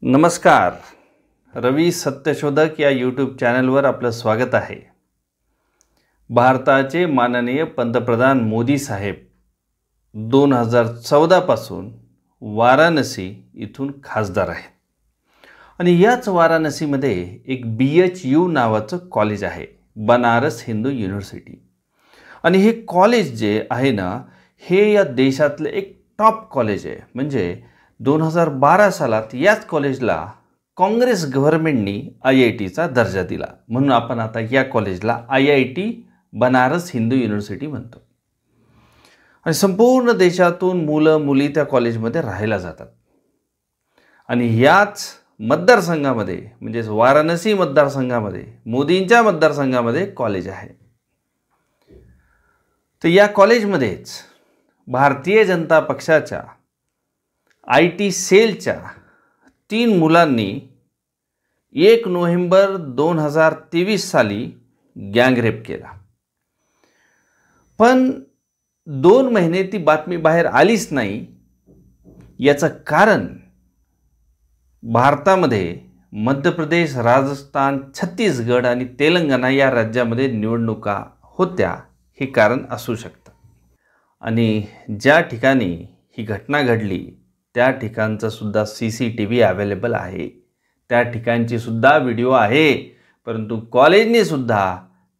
नमस्कार. रवी सत्यशोधक या यूट्यूब चॅनलवर आपलं स्वागत आहे. भारताचे माननीय पंतप्रधान मोदी साहेब 2014 पासून वाराणसी इथून खासदार आहेत आणि याच वाराणसीमध्ये एक BHU नावाचं कॉलेज आहे, बनारस हिंदू युनिव्हर्सिटी. आणि हे कॉलेज जे आहे ना, हे या देशातले एक टॉप कॉलेज आहे. म्हणजे 2012 सालात याच कॉलेजला काँग्रेस गव्हर्नमेंटनी IITचा दर्जा दिला, म्हणून आपण आता या कॉलेजला IIT बनारस हिंदू युनिव्हर्सिटी म्हणतो. आणि संपूर्ण देशातून मुलं मुली त्या कॉलेजमध्ये राहायला जातात. आणि याच मतदारसंघामध्ये म्हणजे वाराणसी मतदारसंघामध्ये मोदींच्या मतदारसंघामध्ये कॉलेज आहे. तर या कॉलेजमध्येच भारतीय जनता पक्षाच्या IT सेलच्या 3 मुलांनी 1 नोव्हेंबर 2023 साली गँगरेप केला. पण 2 महिने ती बातमी बाहेर आलीच नाही. याचं कारण भारतामध्ये मध्य प्रदेश, राजस्थान, छत्तीसगड आणि तेलंगणा या राज्यामध्ये निवडणुका होत्या, हे कारण असू शकतं. आणि ज्या ठिकाणी ही घटना घडली त्या ठिकाणचा सुद्धा CCTV अवेलेबल आहे, त्या ठिकाणची सुद्धा व्हिडिओ आहे. परंतु कॉलेजने सुद्धा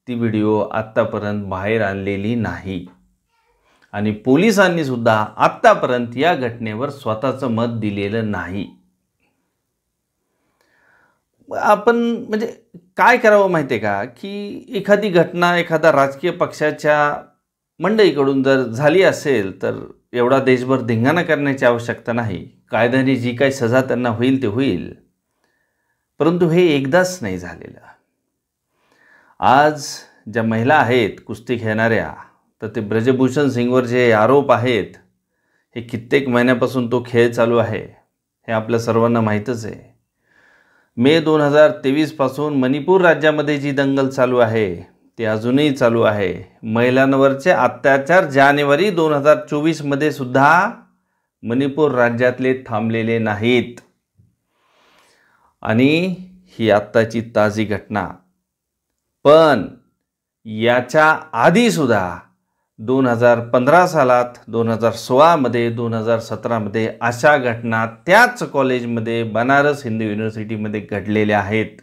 ती व्हिडिओ आत्तापर्यंत बाहेर आणलेली नाही आणि पोलिसांनी सुद्धा आत्तापर्यंत या घटनेवर स्वतःचं मत दिलेलं नाही. आपण म्हणजे काय करावं माहिती आहे का, की एखादी घटना एखादा राजकीय पक्षाच्या मंडळीकडून जर झाली असेल तर एवढा देशभर धिंगाणा करण्याची आवश्यकता नाही. कायद्याने जी काही सजा त्यांना होईल ते होईल. परंतु हे एकदाच नाही झालेलं. आज ज्या महिला आहेत कुस्ती खेळणाऱ्या, तर ते ब्रजभूषण सिंगवर जे आरोप आहेत, हे कित्येक महिन्यापासून तो खेळ चालू आहे, हे आपल्या सर्वांना माहीतच आहे. मे 2023 पासून मणिपूर राज्यामध्ये जी दंगल चालू आहे ते अजूनही चालू आहे. महिलांवरचे अत्याचार जानेवारी 2024 मध्ये सुद्धा मणिपूर राज्यातले थांबलेले नाहीत. आणि ही आत्ताची ताजी घटना. पण याच्या आधी सुद्धा 2015 सालात, 2016 मध्ये, 2017 मध्ये अशा घटना त्याच कॉलेजमध्ये बनारस हिंदू युनिव्हर्सिटीमध्ये घडलेल्या आहेत.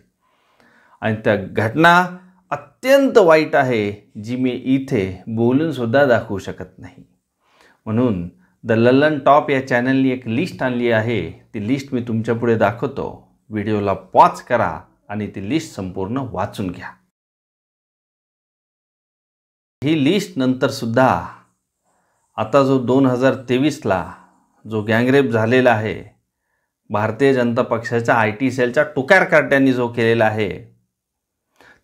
आणि त्या घटना अत्यंत वाईट आहे, जी मी इथे बोलून सुद्धा दाखवू शकत नाही. म्हणून द ललन टॉप या चॅनलनी एक लिस्ट आणली आहे. ती लिस्ट मी तुमच्यापुढे दाखवतो. व्हिडिओला पॉज करा आणि ती लिस्ट संपूर्ण वाचून घ्या. ही लिस्ट नंतर सुद्धा आता जो 2023ला जो गँगरेप झालेला आहे, भारतीय जनता पक्षाच्या IT सेलच्या टुकार कार्ट्यांनी जो केलेला आहे,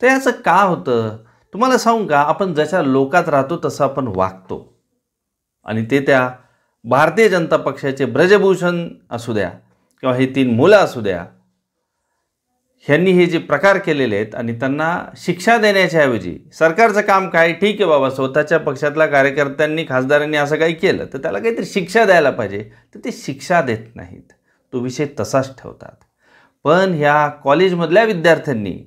तर याचं का होतं तुम्हाला सांगू का. आपण जशा लोकात राहतो तसं आपण वागतो. आणि ते त्या भारतीय जनता पक्षाचे ब्रजभूषण असू द्या किंवा हे 3 मुलं असू द्या, ह्यांनी हे जे प्रकार केलेले आहेत आणि त्यांना शिक्षा देण्याच्या ऐवजी सरकारचं काम काय, ठीक आहे बाबा, स्वतःच्या पक्षातल्या कार्यकर्त्यांनी खासदारांनी असं काही केलं तर त्याला काहीतरी शिक्षा द्यायला पाहिजे, तर ते शिक्षा देत नाहीत. तो विषय तसाच ठेवतात. पण ह्या कॉलेजमधल्या विद्यार्थ्यांनी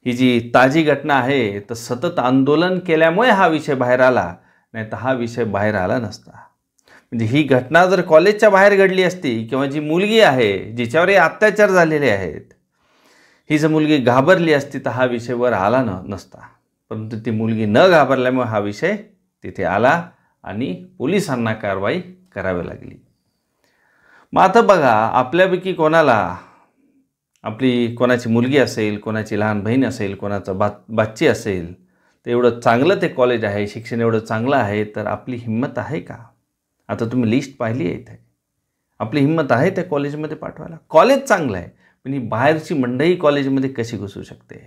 ही जी ताजी घटना आहे, तर सतत आंदोलन केल्यामुळे हा विषय बाहेर आला, नाही तर हा विषय बाहेर आला नसता. म्हणजे ही घटना जर कॉलेजच्या बाहेर घडली असती किंवा जी मुलगी आहे जिच्यावर हे अत्याचार झालेले आहेत, ही जर मुलगी घाबरली असती तर हा विषय वर आला नसता. परंतु ती मुलगी न घाबरल्यामुळे हा विषय तिथे आला आणि पोलिसांना कारवाई करावी लागली. मग आता बघा, आपल्यापैकी कोणाला आपली कोणाची मुलगी असेल, कोणाची लहान बहीण असेल, कोणाचा बाच्ची असेल, तर एवढं चांगलं ते कॉलेज आहे, शिक्षण एवढं चांगलं आहे, तर आपली हिंमत आहे का. आता तुम्ही लिस्ट पाहिली आहे इथे. आपली हिंमत आहे त्या कॉलेजमध्ये पाठवायला. कॉलेज चांगलं आहे, पण ही बाहेरची मंडळी कॉलेजमध्ये कशी घुसू शकते.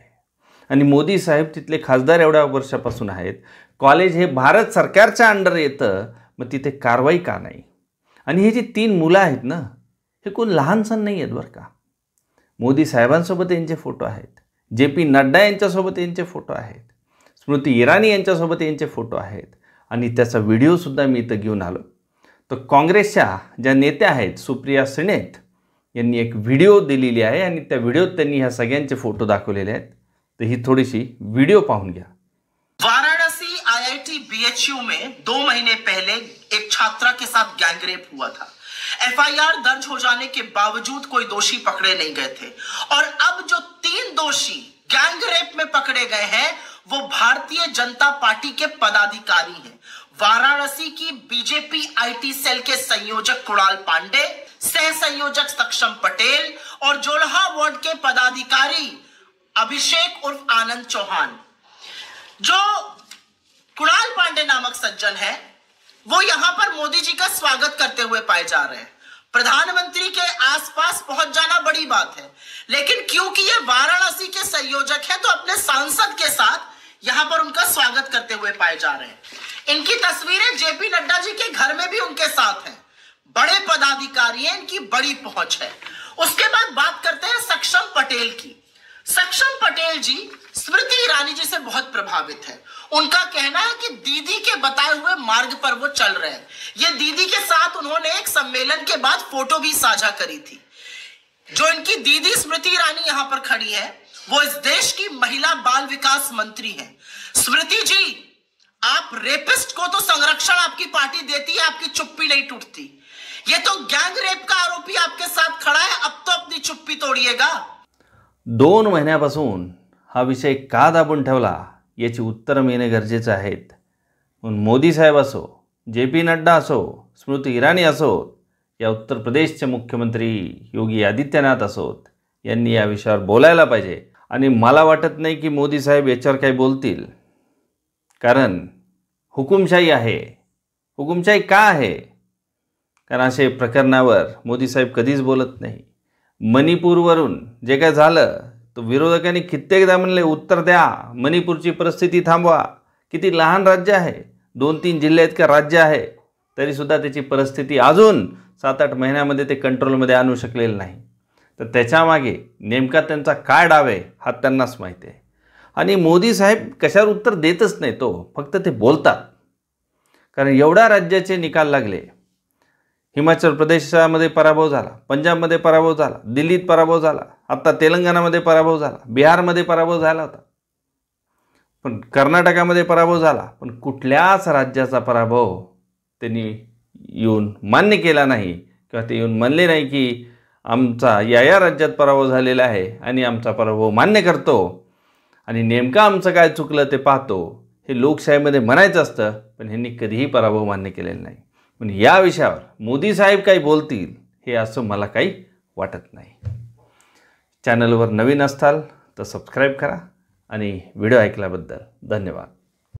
आणि मोदी साहेब तिथले खासदार एवढ्या वर्षापासून आहेत. कॉलेज हे भारत सरकारच्या अंडर येतं, मग तिथे कारवाई का नाही. आणि हे जी 3 मुलं आहेत ना, हे कोण लहानसण नाही आहेत बरं का. मोदी साहेबांसोबत यांचे फोटो आहेत, JP नड्डा यांच्यासोबत यांचे फोटो आहेत, स्मृती इराणी यांच्यासोबत यांचे फोटो आहेत. आणि त्याचा व्हिडिओसुद्धा मी इथं घेऊन आलो. तर काँग्रेसच्या ज्या नेत्या आहेत, सुप्रिया सुळे, यांनी एक व्हिडिओ दिलेली आहे आणि त्या व्हिडिओत त्यांनी ह्या सगळ्यांचे फोटो दाखवलेले आहेत. तर ही थोडीशी व्हिडिओ पाहून घ्या. वाराणसी आईआईटी बीएचयू में 2 महीने पहले एक छात्रा के साथ गैंगरेप हुआ था. एफआईआर दर्ज हो जाने के बावजूद कोई दोषी पकड़े नहीं गए थे और अब जो 3 दोषी गैंगरेप में पकड़े गए हैं वो भारतीय जनता पार्टी के पदाधिकारी हैं. वाराणसी की बीजेपी आईटी सेल के संयोजक कुणाल पांडे, सह संयोजक सक्षम पटेल और जोलहा वार्ड के पदाधिकारी अभिषेक उर्फ आनंद चौहान. जो कुणाल पांडे नामक सज्जन है वो यहां पर मोदी जी का स्वागत करते हुए पाए जा रहे हैं. प्रधानमंत्री के आसपास पहुंच जाना बड़ी बात है, लेकिन क्योंकि ये वाराणसी के संयोजक हैं तो अपने सांसद के साथ यहां पर उनका स्वागत करते हुए पाए जा रहे हैं. इनकी तस्वीरें जेपी नड्डा जी के घर में भी उनके साथ हैं. बड़े पदाधिकारी हैं, इनकी बड़ी पहुंच है. उसके बाद बात करते हैं सक्षम पटेल की. सक्षम पटेल जी स्मृति ईरानी जी से बहुत प्रभावित है. उनका कहना है कि दीदी के बताए हुए मार्ग पर वो चल रहे हैं. ये दीदी के साथ उन्होंने एक सम्मेलन के बाद फोटो भी साझा करी थी. जो इनकी दीदी स्मृति ईरानी यहां पर खड़ी है वो इस देश की महिला बाल विकास मंत्री हैं. स्मृति जी, आप रेपिस्ट को तो संरक्षण आपकी पार्टी देती है, आपकी चुप्पी नहीं टूटती. ये तो गैंग रेप का आरोपी आपके साथ खड़ा है, अब तो अपनी चुप्पी तोड़िएगा. 2 महिन्यापासून हा विषय का दाबून ठेवला याची उत्तरं मिळणे गरजेचं आहेत. म्हणून मोदी साहेब असो, जे पी नड्डा असो, स्मृती इराणी असो, या उत्तर प्रदेशचे मुख्यमंत्री योगी आदित्यनाथ असोत, यांनी या विषयावर बोलायला पाहिजे. आणि मला वाटत नाही की मोदी साहेब याच्यावर काही बोलतील, कारण हुकुमशाही आहे. हुकुमशाही का आहे? कारण असे प्रकरणावर मोदी साहेब कधीच बोलत नाही. मणिपूरवरून जे काय झालं तो विरोधकांनी कित्येकदा म्हणले उत्तर द्या, मणिपूरची परिस्थिती थांबवा. किती लहान राज्य आहे, 2-3 जिल्हे इतकं राज्य आहे, तरीसुद्धा त्याची परिस्थिती अजून 7-8 महिन्यामध्ये ते कंट्रोलमध्ये आणू शकलेलं नाही. तर त्याच्यामागे नेमका त्यांचा काय डाव आहे हा त्यांनाच माहिती आहे. आणि मोदी साहेब कशावर उत्तर देतच नाही, तो फक्त ते बोलतात. कारण एवढ्या राज्याचे निकाल लागले. हिमाचल प्रदेशामध्ये पराभव झाला, पंजाबमध्ये पराभव झाला, दिल्लीत पराभव झाला, आता तेलंगणामध्ये पराभव झाला, बिहारमध्ये पराभव झाला होता, पण कर्नाटकामध्ये पराभव झाला. पण कुठल्याच राज्याचा पराभव त्यांनी येऊन मान्य केला नाही किंवा ते येऊन म्हणले नाही की आमचा या राज्यात पराभव झालेला आहे आणि आमचा पराभव मान्य करतो आणि नेमकं आमचं काय चुकलं ते पाहतो. हे लोकशाहीमध्ये म्हणायचं असतं, पण ह्यांनी कधीही पराभव मान्य केलेला नाही. पण या विषयावर मोदी साहेब काही बोलतील हे असं मला काही वाटत नाही. चॅनलवर नवीन असताल तर सबस्क्राईब करा आणि व्हिडिओ ऐकल्याबद्दल धन्यवाद.